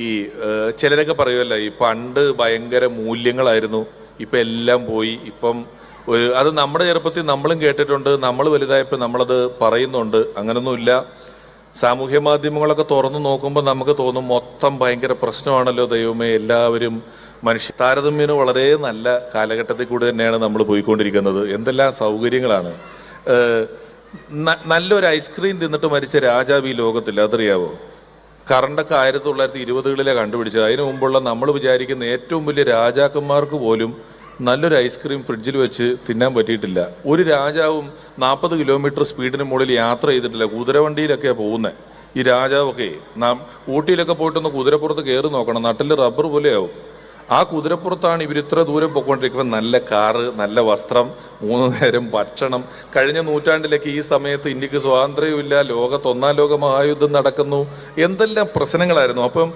ഈ ചിലരൊക്കെ പറയുമല്ലോ ഈ പണ്ട് ഭയങ്കര മൂല്യങ്ങളായിരുന്നു, ഇപ്പം എല്ലാം പോയി. ഇപ്പം അത് നമ്മുടെ ചെറുപ്പത്തിൽ നമ്മളും കേട്ടിട്ടുണ്ട്, നമ്മൾ വലുതായപ്പോൾ നമ്മളത് പറയുന്നുണ്ട്. അങ്ങനൊന്നുമില്ല. സാമൂഹ്യ മാധ്യമങ്ങളൊക്കെ തുറന്നു നോക്കുമ്പോൾ നമുക്ക് തോന്നും മൊത്തം ഭയങ്കര പ്രശ്നമാണല്ലോ ദൈവമേ, എല്ലാവരും മനുഷ്യ താരതമ്യേന വളരെ നല്ല കാലഘട്ടത്തിൽ കൂടി തന്നെയാണ് നമ്മൾ പോയിക്കൊണ്ടിരിക്കുന്നത്. എന്തെല്ലാം സൗകര്യങ്ങളാണ്. നല്ലൊരു ഐസ്ക്രീം തിന്നിട്ട് മരിച്ച രാജാവ് ഈ ലോകത്തില്ല, അതറിയാവോ? കറണ്ടൊക്കെ 1920-കളിലെ കണ്ടുപിടിച്ചത്. അതിനു മുമ്പുള്ള നമ്മൾ വിചാരിക്കുന്ന ഏറ്റവും വലിയ രാജാക്കന്മാർക്ക് പോലും നല്ലൊരു ഐസ്ക്രീം ഫ്രിഡ്ജിൽ വെച്ച് തിന്നാൻ പറ്റിയിട്ടില്ല. ഒരു രാജാവും 40 കിലോമീറ്റർ സ്പീഡിന് മുകളിൽ യാത്ര ചെയ്തിട്ടില്ല. കുതിരവണ്ടിയിലൊക്കെയാണ് പോകുന്നത് ഈ രാജാവൊക്കെ. ഊട്ടിയിലൊക്കെ പോയിട്ടൊന്ന് കുതിരപ്പുറത്ത് കയറി നോക്കണം, നട്ടിൽ റബ്ബർ പോലെയാവും. ആ കുതിരപ്പുറത്താണ് ഇവരിത്ര ദൂരം പോയിക്കൊണ്ടിരിക്കുമ്പോൾ. നല്ല കാറ്, നല്ല വസ്ത്രം, 3 നേരം ഭക്ഷണം. കഴിഞ്ഞ നൂറ്റാണ്ടിലൊക്കെ ഈ സമയത്ത് ഇന്ത്യക്ക് സ്വാതന്ത്ര്യമില്ല, ലോകത്ത് 1-ാം ലോക മഹായുദ്ധം നടക്കുന്നു, എന്തെല്ലാം പ്രശ്നങ്ങളായിരുന്നു. അപ്പം